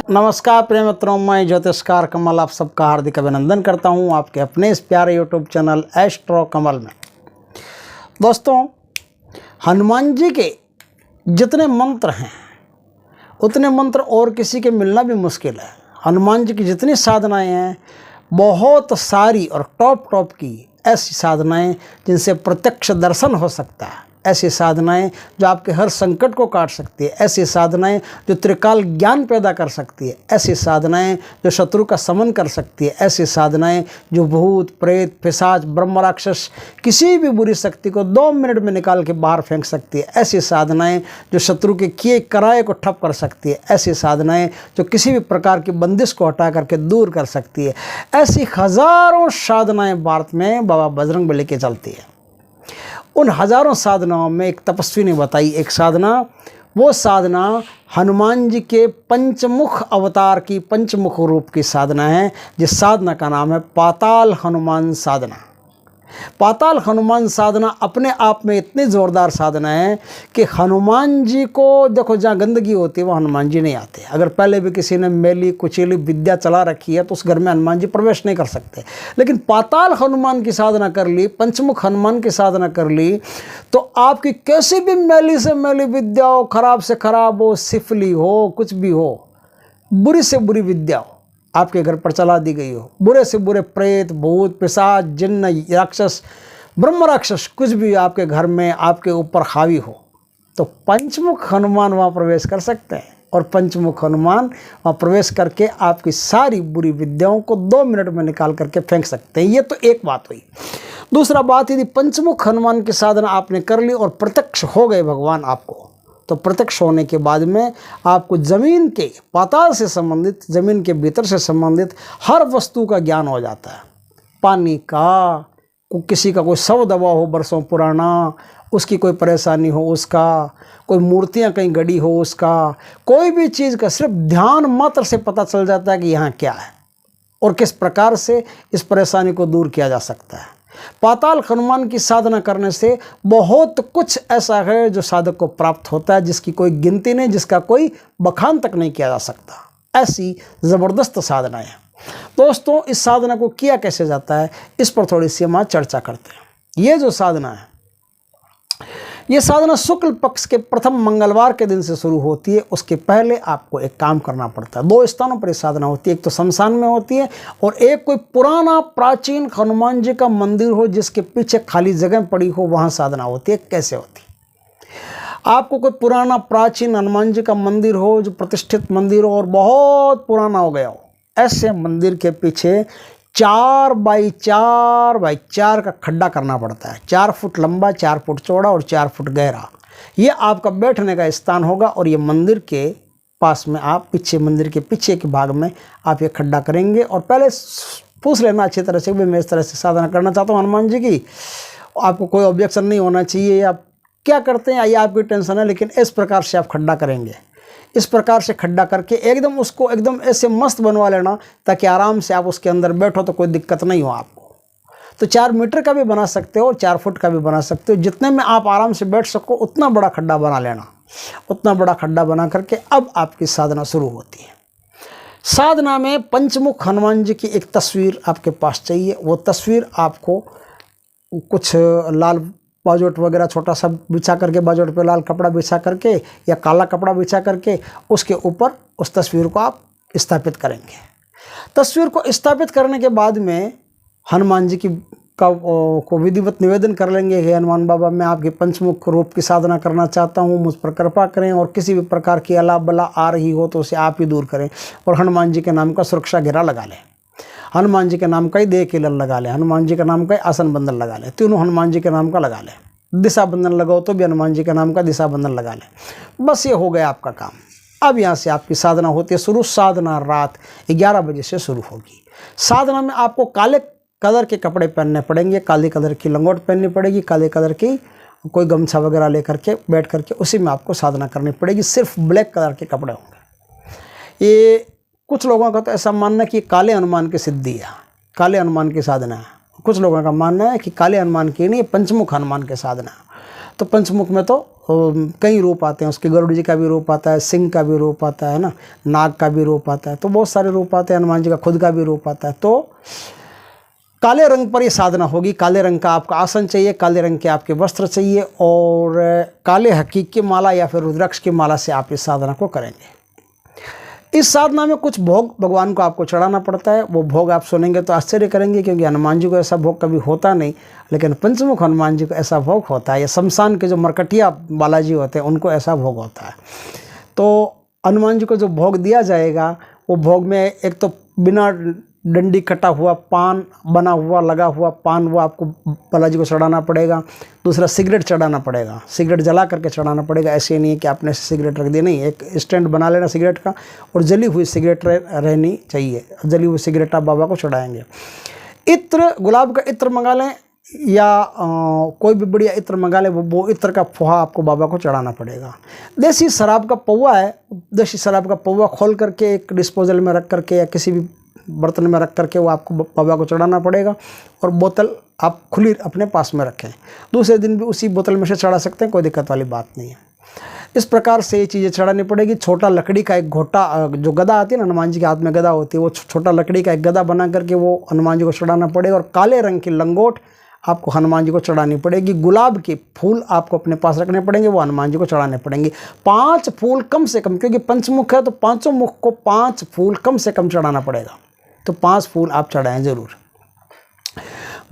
नमस्कार प्रिय मित्रों, मैं ज्योतिषकार कमल आप सबका हार्दिक अभिनंदन करता हूं आपके अपने इस प्यारे यूट्यूब चैनल एस्ट्रो कमल में। दोस्तों, हनुमान जी के जितने मंत्र हैं उतने मंत्र और किसी के मिलना भी मुश्किल है। हनुमान जी की जितनी साधनाएं हैं बहुत सारी और टॉप की ऐसी साधनाएं जिनसे प्रत्यक्ष दर्शन हो सकता है, ऐसी साधनाएं जो आपके हर संकट को काट सकती है, ऐसी साधनाएं जो त्रिकाल ज्ञान पैदा कर सकती है, ऐसी साधनाएं जो शत्रु का समन कर सकती है, ऐसी साधनाएं जो भूत प्रेत पिशाच ब्रह्म राक्षस किसी भी बुरी शक्ति को 2 मिनट में निकाल के बाहर फेंक सकती है, ऐसी साधनाएं जो शत्रु के किए कराए को ठप कर सकती है, ऐसी साधनाएं जो किसी भी प्रकार की बंदिश को हटा करके दूर कर सकती है। ऐसी हजारों साधनाएं भारत में बाबा बजरंगबली के चलती है। उन हजारों साधनाओं में एक तपस्वी ने बताई एक साधना, वो साधना हनुमान जी के पंचमुख अवतार की पंचमुख रूप की साधना है, जिस साधना का नाम है पाताल हनुमान साधना। पाताल हनुमान साधना अपने आप में इतनी ज़ोरदार साधना है कि हनुमान जी को देखो, जहाँ गंदगी होती है वो हनुमान जी नहीं आते। अगर पहले भी किसी ने मैली कुचीली विद्या चला रखी है तो उस घर में हनुमान जी प्रवेश नहीं कर सकते। लेकिन पाताल हनुमान की साधना कर ली, पंचमुख हनुमान की साधना कर ली, तो आपकी कैसी भी मैली से मैली विद्या हो, खराब से खराब हो, सिफली हो, कुछ भी हो, बुरी से बुरी विद्या हो, आपके घर पर चला दी गई हो, बुरे से बुरे प्रेत भूत पिशाच जिन्न राक्षस ब्रह्म राक्षस कुछ भी आपके घर में आपके ऊपर हावी हो, तो पंचमुख हनुमान वहाँ प्रवेश कर सकते हैं और पंचमुख हनुमान वहाँ प्रवेश करके आपकी सारी बुरी विद्याओं को 2 मिनट में निकाल करके फेंक सकते हैं। ये तो एक बात हुई। दूसरा बात, यदि पंचमुख हनुमान की साधना आपने कर ली और प्रत्यक्ष हो गए भगवान आपको, तो प्रत्यक्ष होने के बाद में आपको ज़मीन के पाताल से संबंधित, ज़मीन के भीतर से संबंधित हर वस्तु का ज्ञान हो जाता है। पानी का, किसी का कोई शव दबा हो वर्षों पुराना, उसकी कोई परेशानी हो उसका, कोई मूर्तियां कहीं गड़ी हो उसका, कोई भी चीज़ का सिर्फ ध्यान मात्र से पता चल जाता है कि यहाँ क्या है और किस प्रकार से इस परेशानी को दूर किया जा सकता है। पाताल हनुमान की साधना करने से बहुत कुछ ऐसा है जो साधक को प्राप्त होता है, जिसकी कोई गिनती नहीं, जिसका कोई बखान तक नहीं किया जा सकता। ऐसी ज़बरदस्त साधना है। दोस्तों, इस साधना को किया कैसे जाता है इस पर थोड़ी सी हम चर्चा करते हैं। ये जो साधना है, ये साधना शुक्ल पक्ष के प्रथम मंगलवार के दिन से शुरू होती है। उसके पहले आपको एक काम करना पड़ता है। 2 स्थानों पर ये साधना होती है, एक तो शमशान में होती है और एक कोई पुराना प्राचीन हनुमान जी का मंदिर हो जिसके पीछे खाली जगह पड़ी हो, वहाँ साधना होती है। कैसे होती है? आपको कोई पुराना प्राचीन हनुमान जी का मंदिर हो, जो प्रतिष्ठित मंदिर हो और बहुत पुराना हो गया हो, ऐसे मंदिर के पीछे 4 बाई 4 का खड्डा करना पड़ता है। 4 फुट लंबा, 4 फुट चौड़ा और 4 फुट गहरा। ये आपका बैठने का स्थान होगा और ये मंदिर के पास में आप मंदिर के पीछे के भाग में आप ये खड्डा करेंगे। और पहले पूछ लेना अच्छी तरह से, मैं इस तरह से साधना करना चाहता हूँ हनुमान जी की, आपको कोई ऑब्जेक्शन नहीं होना चाहिए, आप क्या करते हैं ये आपकी टेंशन है, लेकिन इस प्रकार से आप खड्डा करेंगे। इस प्रकार से खड्डा करके एकदम उसको एकदम ऐसे मस्त बनवा लेना ताकि आराम से आप उसके अंदर बैठो तो कोई दिक्कत नहीं हो आपको। तो 4 मीटर का भी बना सकते हो, 4 फुट का भी बना सकते हो, जितने में आप आराम से बैठ सको उतना बड़ा खड्डा बना लेना। उतना बड़ा खड्डा बना करके अब आपकी साधना शुरू होती है। साधना में पंचमुख हनुमान जी की एक तस्वीर आपके पास चाहिए। वो तस्वीर आपको कुछ लाल बाजोट वगैरह छोटा सा बिछा करके, बाजोट पे लाल कपड़ा बिछा करके या काला कपड़ा बिछा करके उसके ऊपर उस तस्वीर को आप स्थापित करेंगे। तस्वीर को स्थापित करने के बाद में हनुमान जी की को विधिवत निवेदन कर लेंगे कि हनुमान बाबा, मैं आपके पंचमुख रूप की साधना करना चाहता हूँ, मुझ पर कृपा करें और किसी भी प्रकार की अला बला आ रही हो तो उसे आप ही दूर करें। और हनुमान जी के नाम का सुरक्षा घेरा लगा लें, हनुमान जी के नाम का ही देह किलर लगा लें, हनुमान जी के नाम का ही आसन बंधन लगा लें, तीनों हनुमान जी के नाम का लगा लें। दिशा बंधन लगाओ तो भी हनुमान जी के नाम का दिशा बंधन लगा लें। बस ये हो गया आपका काम। अब यहाँ से आपकी साधना होती है शुरू। साधना रात 11 बजे से शुरू होगी। साधना में आपको काले कलर के कपड़े पहनने पड़ेंगे, काले कलर की लंगोट पहननी पड़ेगी, काले कलर की कोई गमछा वगैरह लेकर के बैठ करके उसी में आपको साधना करनी पड़ेगी। सिर्फ ब्लैक कलर के कपड़े होंगे। ये कुछ लोगों का तो ऐसा मानना है कि काले हनुमान की सिद्धि है, काले हनुमान की साधना है। कुछ लोगों का मानना है कि काले हनुमान की नहीं, पंचमुख हनुमान की साधना है। तो पंचमुख में तो कई रूप आते हैं उसके। गरुड़ जी का भी रूप आता है, सिंह का भी रूप आता है ना, नाग का भी रूप आता है, तो बहुत सारे रूप आते हैं। हनुमान जी का खुद का भी रूप आता है। तो काले रंग पर ये साधना होगी। काले रंग का आपका आसन चाहिए, काले रंग के आपके वस्त्र चाहिए, और काले हकीक की माला या फिर रुद्राक्ष की माला से आप इस साधना को करेंगे। इस साधना में कुछ भोग भगवान को आपको चढ़ाना पड़ता है। वो भोग आप सुनेंगे तो आश्चर्य करेंगे, क्योंकि हनुमान जी को ऐसा भोग कभी होता नहीं, लेकिन पंचमुख हनुमान जी को ऐसा भोग होता है। या शमशान के जो मरकटिया बालाजी होते हैं उनको ऐसा भोग होता है। तो हनुमान जी को जो भोग दिया जाएगा, वो भोग में एक तो बिना डंडी कटा हुआ पान बना हुआ लगा हुआ पान वो आपको बालाजी को चढ़ाना पड़ेगा। दूसरा सिगरेट चढ़ाना पड़ेगा, सिगरेट जला करके चढ़ाना पड़ेगा। ऐसे नहीं है कि आपने सिगरेट रख दी, नहीं, एक स्टैंड बना लेना सिगरेट का, और जली हुई सिगरेट रहनी चाहिए। जली हुई सिगरेट आप बाबा को चढ़ाएंगे। इत्र, गुलाब का इत्र मंगा लें या कोई भी बढ़िया इत्र मंगा लें, वो इत्र का फोहा आपको बाबा को चढ़ाना पड़ेगा। देसी शराब का पौवा है, देसी शराब का पौवा खोल करके एक डिस्पोजल में रख करके या किसी भी बर्तन में रख करके वो आपको बाबा को चढ़ाना पड़ेगा। और बोतल आप खुली अपने पास में रखें, दूसरे दिन भी उसी बोतल में से चढ़ा सकते हैं, कोई दिक्कत वाली बात नहीं है। इस प्रकार से ये चीज़ें चढ़ानी पड़ेगी। छोटा लकड़ी का एक घोटा, जो गदा आती है ना, हनुमान जी के हाथ में गदा होती है, वो छोटा लकड़ी का एक गदा बना करके वो हनुमान जी को चढ़ाना पड़ेगा। और काले रंग की लंगोट आपको हनुमान जी को चढ़ानी पड़ेगी। गुलाब के फूल आपको अपने पास रखने पड़ेंगे, वो हनुमान जी को चढ़ाने पड़ेंगे। 5 फूल कम से कम, क्योंकि पंचमुख है तो पांचों मुख को 5 फूल कम से कम चढ़ाना पड़ेगा। तो 5 फूल आप चढ़ाएं जरूर।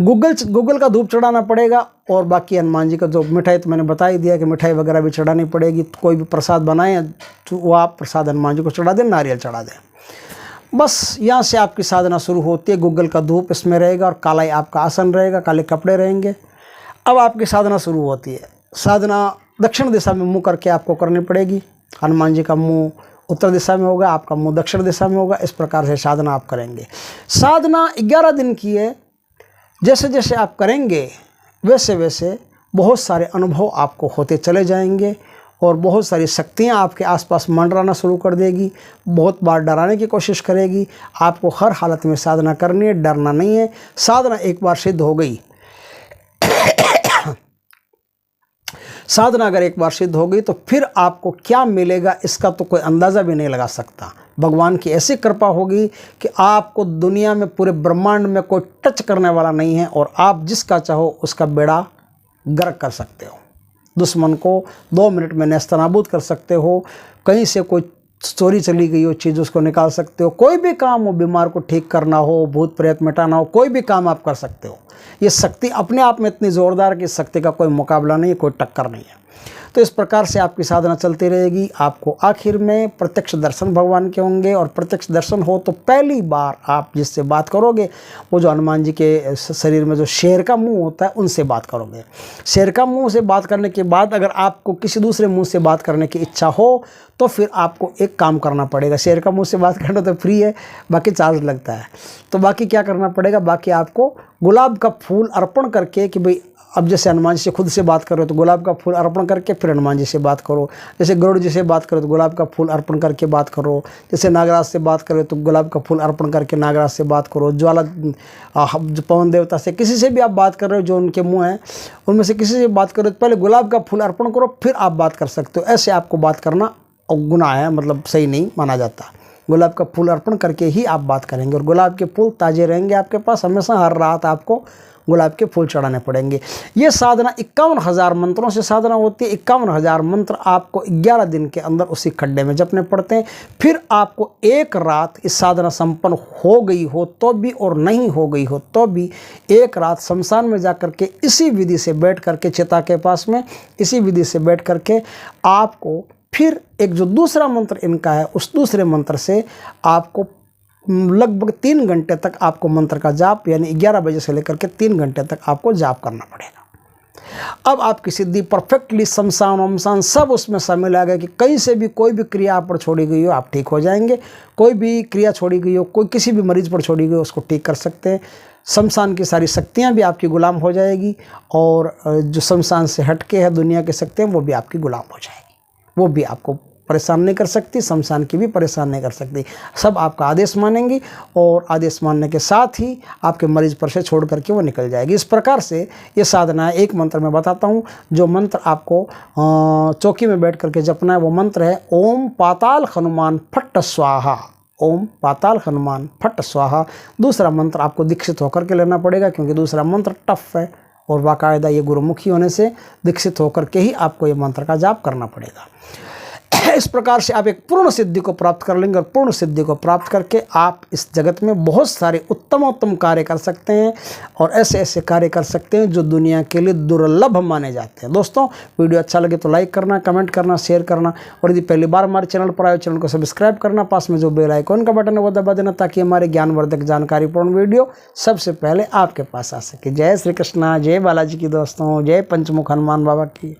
गूगल का धूप चढ़ाना पड़ेगा। और बाकी हनुमान जी का जो मिठाई, तो मैंने बता ही दिया कि मिठाई वगैरह भी चढ़ानी पड़ेगी। तो कोई भी प्रसाद बनाएं तो वो आप प्रसाद हनुमान जी को चढ़ा दें, नारियल चढ़ा दें। बस यहाँ से आपकी साधना शुरू होती है। गूगल का धूप इसमें रहेगा और काला ही आपका आसन रहेगा, काले कपड़े रहेंगे। अब आपकी साधना शुरू होती है। साधना दक्षिण दिशा में मुँह करके आपको करनी पड़ेगी। हनुमान जी का मुँह उत्तर दिशा में होगा, आपका मुँह दक्षिण दिशा में होगा। इस प्रकार से साधना आप करेंगे। साधना 11 दिन की है। जैसे जैसे आप करेंगे वैसे वैसे बहुत सारे अनुभव आपको होते चले जाएंगे, और बहुत सारी शक्तियाँ आपके आसपास मंडराना शुरू कर देगी। बहुत बार डराने की कोशिश करेगी। आपको हर हालत में साधना करनी है, डरना नहीं है। साधना एक बार सिद्ध हो गई, साधना अगर एक बार सिद्ध हो गई तो फिर आपको क्या मिलेगा इसका तो कोई अंदाज़ा भी नहीं लगा सकता। भगवान की ऐसी कृपा होगी कि आपको दुनिया में, पूरे ब्रह्मांड में कोई टच करने वाला नहीं है, और आप जिसका चाहो उसका बेड़ा गर्क कर सकते हो। दुश्मन को 2 मिनट में नेस्तनाबूद कर सकते हो। कहीं से कोई चोरी चली गई हो चीज़, उसको निकाल सकते हो। कोई भी काम हो, बीमार को ठीक करना हो, भूत प्रेत मिटाना हो, कोई भी काम आप कर सकते हो। ये शक्ति अपने आप में इतनी ज़ोरदार कि इस शक्ति का कोई मुकाबला नहीं है, कोई टक्कर नहीं है। तो इस प्रकार से आपकी साधना चलती रहेगी। आपको आखिर में प्रत्यक्ष दर्शन भगवान के होंगे, और प्रत्यक्ष दर्शन हो तो पहली बार आप जिससे बात करोगे, वो जो हनुमान जी के शरीर में जो शेर का मुंह होता है उनसे बात करोगे। शेर का मुंह से बात करने के बाद अगर आपको किसी दूसरे मुंह से बात करने की इच्छा हो तो फिर आपको एक काम करना पड़ेगा। शेर का मुंह से बात करना तो फ्री है, बाकी चार्ज लगता है। तो बाकी क्या करना पड़ेगा, बाकी आपको गुलाब का फूल अर्पण करके, कि भाई अब जैसे हनुमान जी से खुद से बात करो तो गुलाब का फूल अर्पण करके फिर हनुमान जी से बात करो। जैसे गरुड़ जी से बात करो तो गुलाब का फूल अर्पण करके बात करो। जैसे नागराज से बात करो तो गुलाब का फूल अर्पण करके नागराज से बात करो। ज्वाला जो पवन देवता से, किसी से भी आप बात कर रहे हो जो उनके मुँह हैं उनमें से किसी से बात करो तो पहले गुलाब का फूल अर्पण करो, फिर आप बात कर सकते हो। ऐसे आपको बात करना गुनाह है, मतलब सही नहीं माना जाता। गुलाब का फूल अर्पण करके ही आप बात करेंगे, और गुलाब के फूल ताज़े रहेंगे आपके पास हमेशा। हर रात आपको गुलाब के फूल चढ़ाने पड़ेंगे। ये साधना 51,000 मंत्रों से साधना होती है। 51,000 मंत्र आपको 11 दिन के अंदर उसी खड्डे में जपने पड़ते हैं। फिर आपको एक रात इस साधना संपन्न हो गई हो तो भी, और नहीं हो गई हो तो भी, एक रात शमशान में जा कर के इसी विधि से बैठ करके, चिता के पास में इसी विधि से बैठ करके आपको फिर एक जो दूसरा मंत्र इनका है, उस दूसरे मंत्र से आपको लगभग 3 घंटे तक आपको मंत्र का जाप, यानी 11 बजे से लेकर के 3 घंटे तक आपको जाप करना पड़ेगा। अब आपकी सिद्धि परफेक्टली, शमशान वमशान सब उसमें शामिल आ गया कि कहीं से भी कोई भी क्रिया आप पर छोड़ी गई हो आप ठीक हो जाएंगे। कोई भी क्रिया छोड़ी गई हो, कोई किसी भी मरीज पर छोड़ी गई हो, उसको ठीक कर सकते हैं। शमशान की सारी शक्तियाँ भी आपकी गुलाम हो जाएगी, और जो शमशान से हटके है दुनिया की शक्तियाँ वो भी आपकी गुलाम हो जाएगी। वो भी आपको परेशान नहीं कर सकती, शमशान की भी परेशान नहीं कर सकती। सब आपका आदेश मानेंगी और आदेश मानने के साथ ही आपके मरीज पर से छोड़ करके वो निकल जाएगी। इस प्रकार से ये साधना एक मंत्र में बताता हूँ। जो मंत्र आपको चौकी में बैठ करके जपना है वो मंत्र है ओम पाताल हनुमान फट स्वाहा। ओम पाताल हनुमान फट स्वाहा। दूसरा मंत्र आपको दीक्षित होकर के लेना पड़ेगा, क्योंकि दूसरा मंत्र टफ है और बाकायदा ये गुरुमुखी होने से दीक्षित होकर के ही आपको ये मंत्र का जाप करना पड़ेगा। इस प्रकार से आप एक पूर्ण सिद्धि को प्राप्त कर लेंगे और पूर्ण सिद्धि को प्राप्त करके आप इस जगत में बहुत सारे उत्तम कार्य कर सकते हैं और ऐसे ऐसे कार्य कर सकते हैं जो दुनिया के लिए दुर्लभ माने जाते हैं। दोस्तों, वीडियो अच्छा लगे तो लाइक करना, कमेंट करना, शेयर करना और यदि पहली बार हमारे चैनल पर आए चैनल को सब्सक्राइब करना, पास में जो बेल आइकॉन का बटन है वो दबा देना, ताकि हमारे ज्ञानवर्धक जानकारीपूर्ण वीडियो सबसे पहले आपके पास आ सके। जय श्री कृष्णा, जय बालाजी की दोस्तों, जय पंचमुख हनुमान बाबा की।